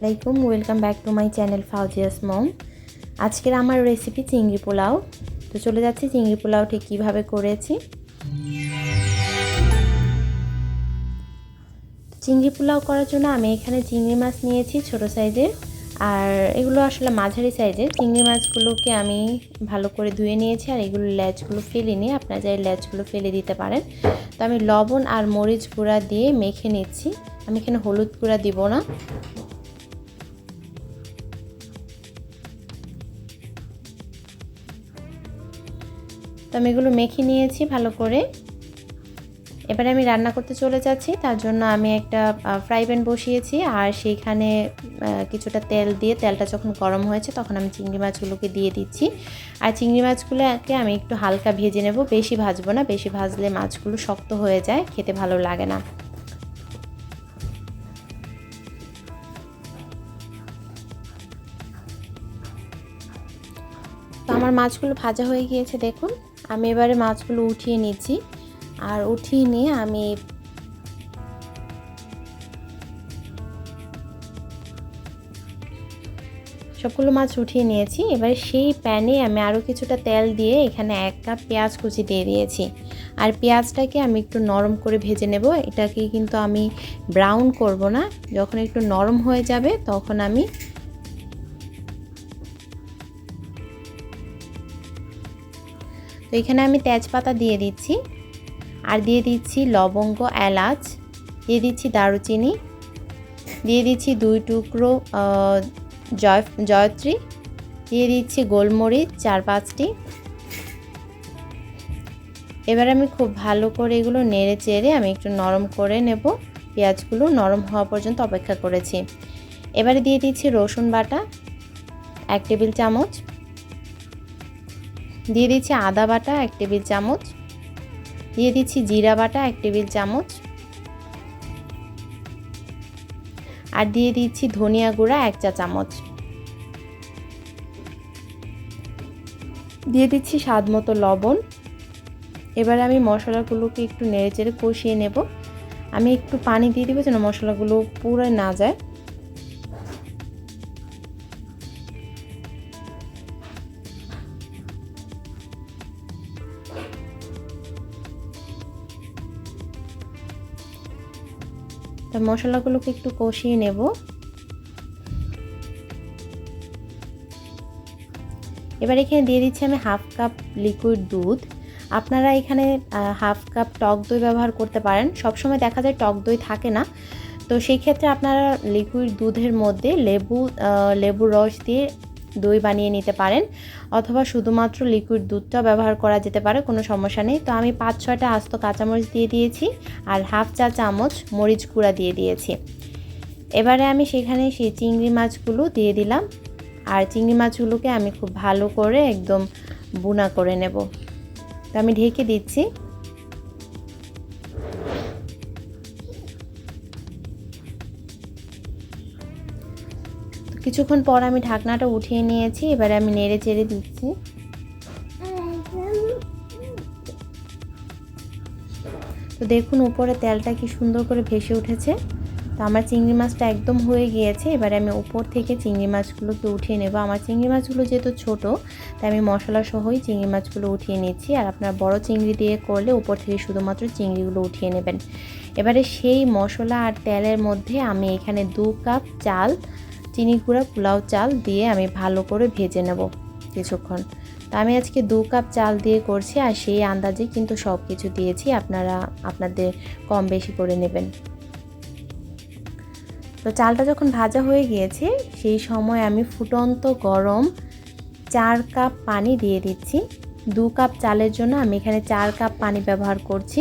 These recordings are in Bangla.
আসসালামাইকুম, welcome back to my channel Fauzia's mom. আজকের আমার রেসিপি চিংড়ি পোলাও। তো চলে যাচ্ছি চিংড়ি পোলাও ঠিক কীভাবে করেছি। চিংড়ি পোলাও করার জন্য আমি এখানে চিংড়ি মাছ নিয়েছি ছোট সাইজের, আর এগুলো আসলে মাঝারি সাইজের। চিংড়ি মাছগুলোকে আমি ভালো করে ধুয়ে নিয়েছি, আর এগুলো লেজগুলো ফেলে নিয়ে আপনারা চাইলে লেজগুলো ফেলে দিতে পারেন। তো আমি লবণ আর মরিচ গুঁড়া দিয়ে মেখে নিচ্ছি। আমি এখানে হলুদ গুঁড়া দিব না। তো আমি এগুলো মেখে নিয়েছি ভালো করে। এবারে আমি রান্না করতে চলে যাচ্ছি। তার জন্য আমি একটা ফ্রাই প্যান বসিয়েছি, আর সেইখানে কিছুটা তেল দিয়ে, তেলটা যখন গরম হয়েছে তখন আমি চিংড়ি মাছগুলোকে দিয়ে দিচ্ছি। আর চিংড়ি মাছগুলোকে আমি একটু হালকা ভেজে নেব, বেশি ভাজবো না। বেশি ভাজলে মাছগুলো শক্ত হয়ে যায়, খেতে ভালো লাগে না। তো আমার মাছগুলো ভাজা হয়ে গিয়েছে দেখুন। আমি এবারে মাছগুলো উঠিয়ে নিচ্ছি, আর উঠিয়ে নিয়ে আমি সবগুলো মাছ উঠিয়ে নিয়েছি। এবারে সেই প্যানে আমি আরও কিছুটা তেল দিয়ে এখানে 1 কাপ পেঁয়াজ কুচি দিয়ে দিয়েছি। আর পেঁয়াজটাকে আমি একটু নরম করে ভেজে নেব। এটাকে কিন্তু আমি ব্রাউন করব না, যখন একটু নরম হয়ে যাবে তখন আমি তো এখানে আমি তেজপাতা দিয়ে দিচ্ছি, আর দিয়ে দিচ্ছি লবঙ্গ, এলাচ, দিয়ে দিচ্ছি দারুচিনি, দিয়ে দিচ্ছি 2 টুকরো জয়ত্রী, দিয়ে দিচ্ছি গোলমরিচ 4-5টি। এবার আমি খুব ভালো করে এগুলো নেড়ে চেড়ে আমি একটু নরম করে নেব। পেঁয়াজগুলো নরম হওয়া পর্যন্ত অপেক্ষা করেছি। এবারে দিয়ে দিচ্ছি রসুন বাটা 1 টেবিল চামচ, দিয়ে দিচ্ছি আদা বাটা 1 টেবিল চামচ, দিয়ে দিচ্ছি জিরা বাটা 1 টেবিল চামচ, আর দিয়ে দিচ্ছি ধনিয়া গুঁড়া 1 চা চামচ, দিয়ে দিচ্ছি স্বাদ মতো লবণ। এবার আমি মশলাগুলোকে একটু নেড়েচেড়ে কষিয়ে নেব। আমি একটু পানি দিয়ে দিব যেন মশলাগুলো পুরো না যায়। তো মশলাগুলোকে একটু কষিয়ে নেব। এবার এখানে দিয়ে দিচ্ছি আমি 1/2 কাপ লিকুইড দুধ। আপনারা এখানে 1/2 কাপ টক দই ব্যবহার করতে পারেন। সবসময় দেখা যায় টক দই থাকে না, তো সেই ক্ষেত্রে আপনারা লিকুইড দুধের মধ্যে লেবুর রস দিয়ে দই বানিয়ে নিতে পারেন, অথবা শুধুমাত্র লিকুইড দুধটা ব্যবহার করা যেতে পারে, কোনো সমস্যা নেই। তো আমি 5-6টা আস্ত কাঁচামরিচ দিয়ে দিয়েছি, আর 1/2 চা চামচ মরিচ গুঁড়া দিয়ে দিয়েছি। এবারে আমি সেখানে সেই চিংড়ি মাছগুলো দিয়ে দিলাম, আর চিংড়ি মাছগুলোকে আমি খুব ভালো করে একদম বুনা করে নেব। তো আমি ঢেকে দিচ্ছি। তো কিছুক্ষণ পর আমি ঢাকনাটা উঠিয়ে নিয়েছি। এবারে আমি নেড়ে চেড়ে দিচ্ছি। তো দেখুন উপরে তেলটা কি সুন্দর করে ভেসে উঠেছে। তো আমার চিংড়ি মাছটা একদম হয়ে গিয়েছে। এবারে আমি উপর থেকে চিংড়ি মাছগুলোকে উঠিয়ে নেব। আমার চিংড়ি মাছগুলো যেহেতু ছোট, তাই আমি মশলা সহই চিংড়ি মাছগুলো উঠিয়ে নিচ্ছি। আর আপনার বড় চিংড়ি দিয়ে করলে উপর থেকে শুধুমাত্র চিংড়িগুলো উঠিয়ে নেবেন। এবারে সেই মশলা আর তেলের মধ্যে আমি এখানে 2 কাপ চাল, চিনি গুঁড়া পোলাও চাল দিয়ে আমি ভালো করে ভেজে নেব কিছুক্ষণ। তো আমি আজকে 2 কাপ চাল দিয়ে করছি, আর সেই আন্দাজে কিন্তু সব কিছু দিয়েছি, আপনারা আপনাদের কম বেশি করে নেবেন। তো চালটা যখন ভাজা হয়ে গিয়েছে সেই সময় আমি ফুটন্ত গরম 4 কাপ পানি দিয়ে দিচ্ছি। 2 কাপ চালের জন্য আমি এখানে 4 কাপ পানি ব্যবহার করছি।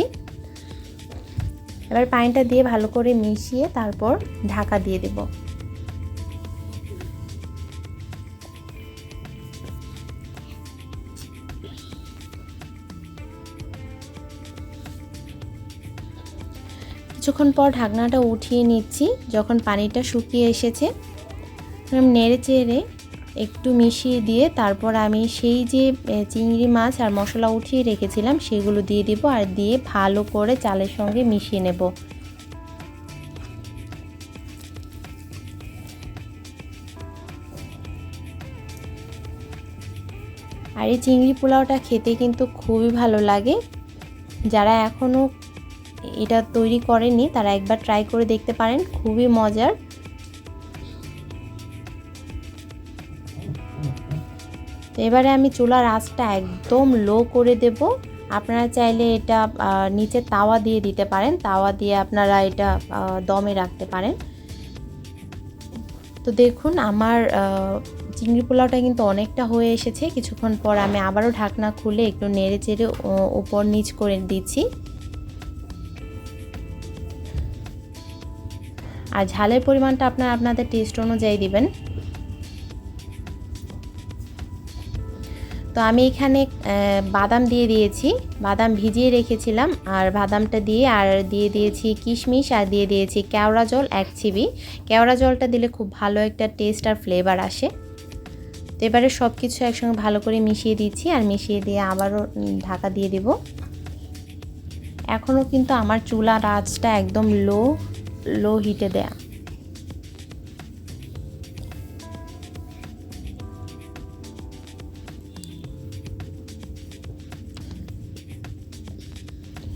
এবার পানিটা দিয়ে ভালো করে মিশিয়ে তারপর ঢাকা দিয়ে দেব। কিছুক্ষণ পর ঢাকনাটা উঠিয়ে নিচ্ছি। যখন পানিটা শুকিয়ে এসেছে আমি নেড়ে চেড়ে একটু মিশিয়ে দিয়ে তারপর আমি সেই যে চিংড়ি মাছ আর মশলা উঠিয়ে রেখেছিলাম সেগুলো দিয়ে দিব, আর দিয়ে ভালো করে চালের সঙ্গে মিশিয়ে নেব। আর এই চিংড়ি পোলাওটা খেতে কিন্তু খুবই ভালো লাগে। যারা এখনও এটা তৈরি করেনি তারা একবার ট্রাই করে দেখতে পারেন, খুবই মজার। তো এবারে আমি চুলার আঁচটা একদম লো করে দেব। আপনারা চাইলে এটা নিচে তাওয়া দিয়ে দিতে পারেন, তাওয়া দিয়ে আপনারা এটা দমে রাখতে পারেন। তো দেখুন আমার চিংড়ি পোলাওটা কিন্তু অনেকটা হয়ে এসেছে। কিছুক্ষণ পর আমি আবারও ঢাকনা খুলে একটু নেড়ে চেড়ে উপর নিচ করে দিচ্ছি। আর ঝালের পরিমাণটা আপনারা আপনাদের টেস্ট অনুযায়ী দিবেন। তো আমি এখানে বাদাম দিয়ে দিয়েছি, বাদাম ভিজিয়ে রেখেছিলাম, আর বাদামটা দিয়ে আর দিয়ে দিয়েছি কিশমিশ, আর দিয়ে দিয়েছি কেওড়া জল 1 চিবি। কেওড়া জলটা দিলে খুব ভালো একটা টেস্ট আর ফ্লেভার আসে। তো এবারে সব কিছু একসঙ্গে ভালো করে মিশিয়ে দিচ্ছি, আর মিশিয়ে দিয়ে আবারও ঢাকা দিয়ে দেব। এখনও কিন্তু আমার চুলার আঁচটা একদম লো হিটে দেয়া।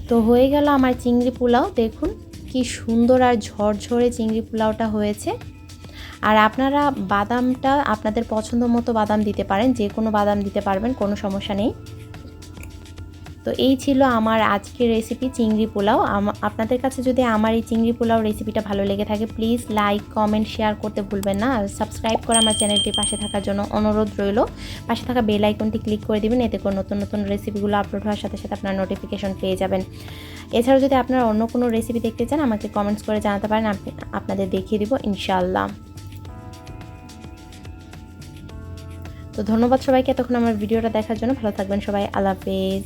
তো হয়ে গেল আমার চিংড়ি পোলাও। দেখুন কি সুন্দর আর ঝরঝরে চিংড়ি পোলাওটা হয়েছে। আর আপনারা বাদামটা আপনাদের পছন্দ মতো বাদাম দিতে পারেন, যে কোনো বাদাম দিতে পারবেন, কোনো সমস্যা নেই। তো এই ছিল আমার আজকের রেসিপি চিংড়ি পোলাও। আপনাদের কাছে যদি আমার এই চিংড়ি পোলাও রেসিপিটা ভালো লেগে থাকে প্লিজ লাইক, কমেন্ট, শেয়ার করতে ভুলবেন না। আর সাবস্ক্রাইব করে আমার চ্যানেলটির পাশে থাকার জন্য অনুরোধ রইল। পাশে থাকা বেল আইকনটি ক্লিক করে দিবেন, এতে করে নতুন নতুন রেসিপিগুলো আপলোড হওয়ার সাথে সাথে আপনারা নোটিফিকেশন পেয়ে যাবেন। এছাড়াও যদি আপনারা অন্য কোনো রেসিপি দেখতে চান আমাকে কমেন্টস করে জানাতে পারেন, আপনাদের দেখিয়ে দিব ইনশাআল্লাহ। তো ধন্যবাদ সবাইকে এতক্ষণ আমার ভিডিওটা দেখার জন্য। ভালো থাকবেন সবাই, আল্লাহ হাফেজ।